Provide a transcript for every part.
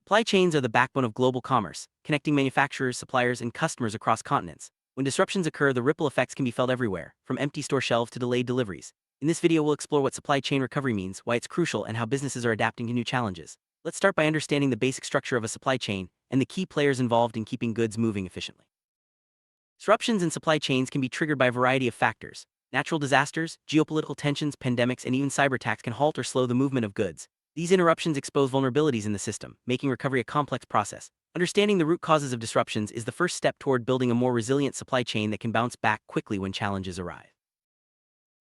Supply chains are the backbone of global commerce, connecting manufacturers, suppliers, and customers across continents. When disruptions occur, the ripple effects can be felt everywhere, from empty store shelves to delayed deliveries. In this video, we'll explore what supply chain recovery means, why it's crucial, and how businesses are adapting to new challenges. Let's start by understanding the basic structure of a supply chain and the key players involved in keeping goods moving efficiently. Disruptions in supply chains can be triggered by a variety of factors. Natural disasters, geopolitical tensions, pandemics, and even cyber attacks can halt or slow the movement of goods. These interruptions expose vulnerabilities in the system, making recovery a complex process. Understanding the root causes of disruptions is the first step toward building a more resilient supply chain that can bounce back quickly when challenges arise.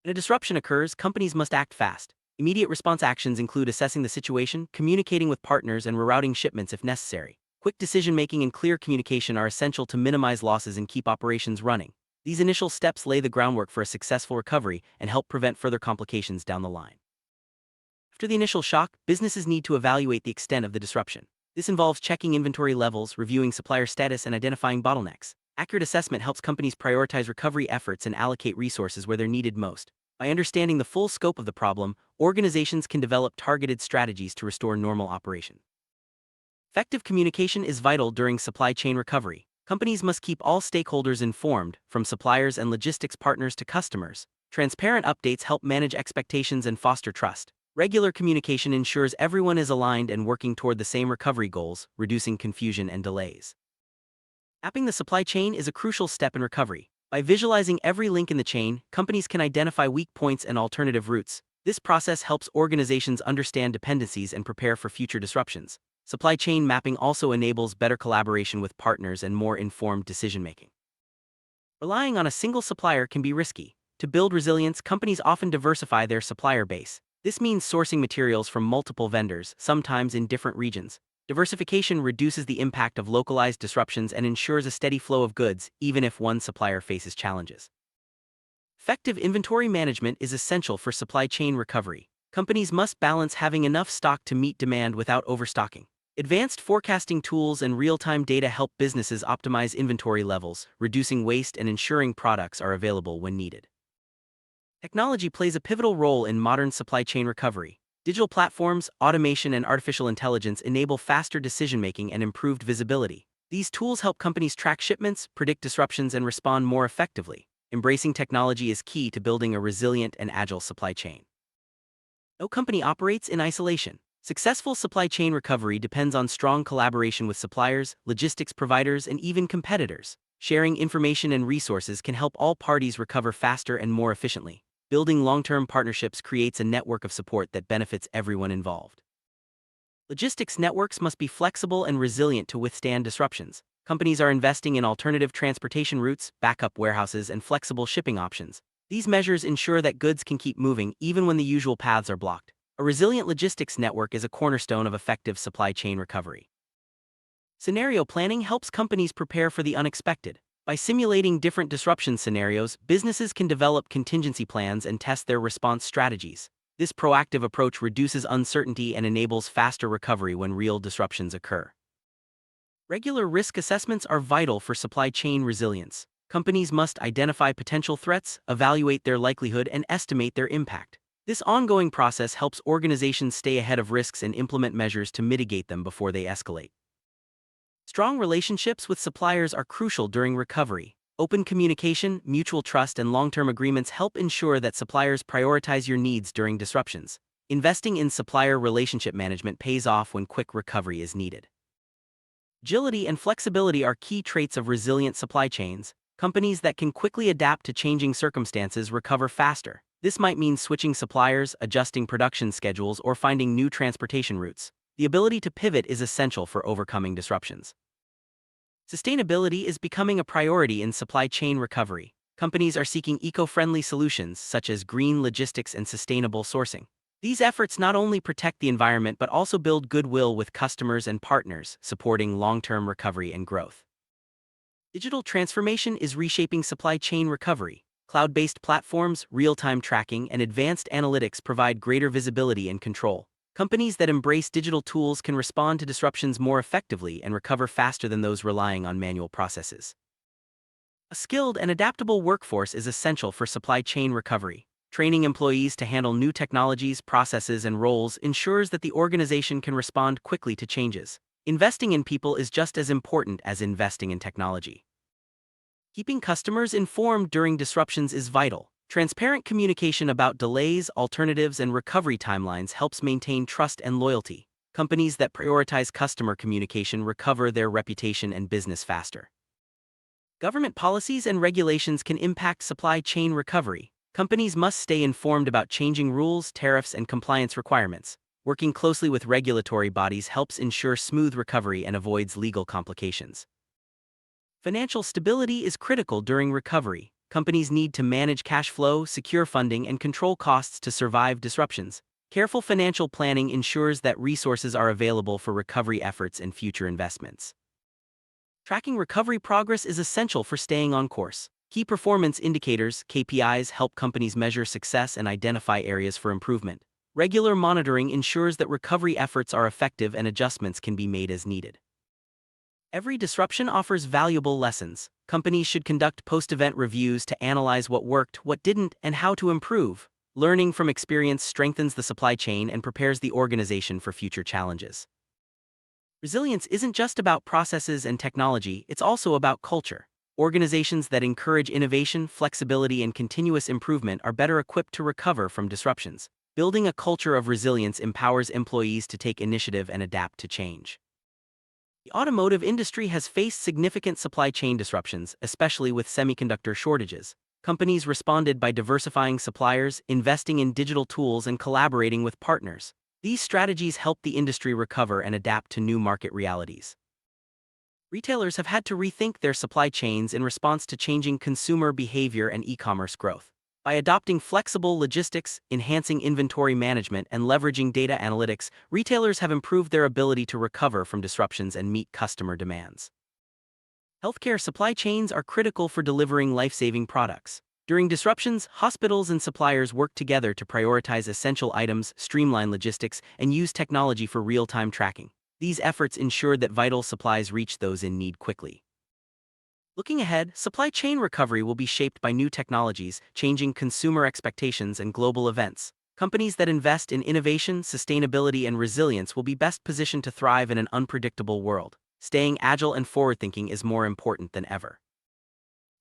When a disruption occurs, companies must act fast. Immediate response actions include assessing the situation, communicating with partners, and rerouting shipments if necessary. Quick decision-making and clear communication are essential to minimize losses and keep operations running. These initial steps lay the groundwork for a successful recovery and help prevent further complications down the line. After the initial shock, businesses need to evaluate the extent of the disruption. This involves checking inventory levels, reviewing supplier status, and identifying bottlenecks. Accurate assessment helps companies prioritize recovery efforts and allocate resources where they're needed most. By understanding the full scope of the problem, organizations can develop targeted strategies to restore normal operation. Effective communication is vital during supply chain recovery. Companies must keep all stakeholders informed, from suppliers and logistics partners to customers. Transparent updates help manage expectations and foster trust. Regular communication ensures everyone is aligned and working toward the same recovery goals, reducing confusion and delays. Mapping the supply chain is a crucial step in recovery. By visualizing every link in the chain, companies can identify weak points and alternative routes. This process helps organizations understand dependencies and prepare for future disruptions. Supply chain mapping also enables better collaboration with partners and more informed decision-making. Relying on a single supplier can be risky. To build resilience, companies often diversify their supplier base. This means sourcing materials from multiple vendors, sometimes in different regions. Diversification reduces the impact of localized disruptions and ensures a steady flow of goods, even if one supplier faces challenges. Effective inventory management is essential for supply chain recovery. Companies must balance having enough stock to meet demand without overstocking. Advanced forecasting tools and real-time data help businesses optimize inventory levels, reducing waste and ensuring products are available when needed. Technology plays a pivotal role in modern supply chain recovery. Digital platforms, automation, and artificial intelligence enable faster decision-making and improved visibility. These tools help companies track shipments, predict disruptions, and respond more effectively. Embracing technology is key to building a resilient and agile supply chain. No company operates in isolation. Successful supply chain recovery depends on strong collaboration with suppliers, logistics providers, and even competitors. Sharing information and resources can help all parties recover faster and more efficiently. Building long-term partnerships creates a network of support that benefits everyone involved. Logistics networks must be flexible and resilient to withstand disruptions. Companies are investing in alternative transportation routes, backup warehouses, and flexible shipping options. These measures ensure that goods can keep moving even when the usual paths are blocked. A resilient logistics network is a cornerstone of effective supply chain recovery. Scenario planning helps companies prepare for the unexpected. By simulating different disruption scenarios, businesses can develop contingency plans and test their response strategies. This proactive approach reduces uncertainty and enables faster recovery when real disruptions occur. Regular risk assessments are vital for supply chain resilience. Companies must identify potential threats, evaluate their likelihood, and estimate their impact. This ongoing process helps organizations stay ahead of risks and implement measures to mitigate them before they escalate. Strong relationships with suppliers are crucial during recovery. Open communication, mutual trust, and long-term agreements help ensure that suppliers prioritize your needs during disruptions. Investing in supplier relationship management pays off when quick recovery is needed. Agility and flexibility are key traits of resilient supply chains. Companies that can quickly adapt to changing circumstances recover faster. This might mean switching suppliers, adjusting production schedules, or finding new transportation routes. The ability to pivot is essential for overcoming disruptions. Sustainability is becoming a priority in supply chain recovery. Companies are seeking eco-friendly solutions such as green logistics and sustainable sourcing. These efforts not only protect the environment but also build goodwill with customers and partners, supporting long-term recovery and growth. Digital transformation is reshaping supply chain recovery. Cloud-based platforms, real-time tracking, and advanced analytics provide greater visibility and control. Companies that embrace digital tools can respond to disruptions more effectively and recover faster than those relying on manual processes. A skilled and adaptable workforce is essential for supply chain recovery. Training employees to handle new technologies, processes, and roles ensures that the organization can respond quickly to changes. investing in people is just as important as investing in technology. Keeping customers informed during disruptions is vital. Transparent communication about delays, alternatives, and recovery timelines helps maintain trust and loyalty. Companies that prioritize customer communication recover their reputation and business faster. Government policies and regulations can impact supply chain recovery. Companies must stay informed about changing rules, tariffs, and compliance requirements. Working closely with regulatory bodies helps ensure smooth recovery and avoids legal complications. Financial stability is critical during recovery. Companies need to manage cash flow, secure funding, and control costs to survive disruptions. Careful financial planning ensures that resources are available for recovery efforts and future investments. Tracking recovery progress is essential for staying on course. Key performance indicators, KPIs, help companies measure success and identify areas for improvement. Regular monitoring ensures that recovery efforts are effective and adjustments can be made as needed. Every disruption offers valuable lessons. Companies should conduct post-event reviews to analyze what worked, what didn't, and how to improve. Learning from experience strengthens the supply chain and prepares the organization for future challenges. Resilience isn't just about processes and technology, it's also about culture. Organizations that encourage innovation, flexibility, and continuous improvement are better equipped to recover from disruptions. Building a culture of resilience empowers employees to take initiative and adapt to change. The automotive industry has faced significant supply chain disruptions, especially with semiconductor shortages. Companies responded by diversifying suppliers, investing in digital tools, and collaborating with partners. These strategies help the industry recover and adapt to new market realities. Retailers have had to rethink their supply chains in response to changing consumer behavior and e-commerce growth. By adopting flexible logistics, enhancing inventory management, and leveraging data analytics, retailers have improved their ability to recover from disruptions and meet customer demands. Healthcare supply chains are critical for delivering life-saving products. During disruptions, hospitals and suppliers work together to prioritize essential items, streamline logistics, and use technology for real-time tracking. These efforts ensure that vital supplies reach those in need quickly. Looking ahead, supply chain recovery will be shaped by new technologies, changing consumer expectations, and global events. Companies that invest in innovation, sustainability, and resilience will be best positioned to thrive in an unpredictable world. Staying agile and forward-thinking is more important than ever.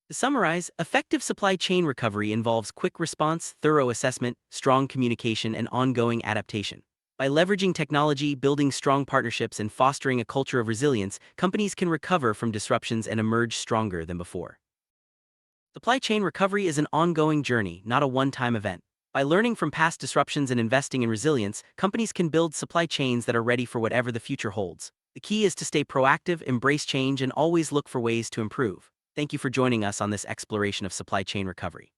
To summarize, effective supply chain recovery involves quick response, thorough assessment, strong communication, and ongoing adaptation. By leveraging technology, building strong partnerships, and fostering a culture of resilience, companies can recover from disruptions and emerge stronger than before. Supply chain recovery is an ongoing journey, not a one-time event. By learning from past disruptions and investing in resilience, companies can build supply chains that are ready for whatever the future holds. The key is to stay proactive, embrace change, and always look for ways to improve. Thank you for joining us on this exploration of supply chain recovery.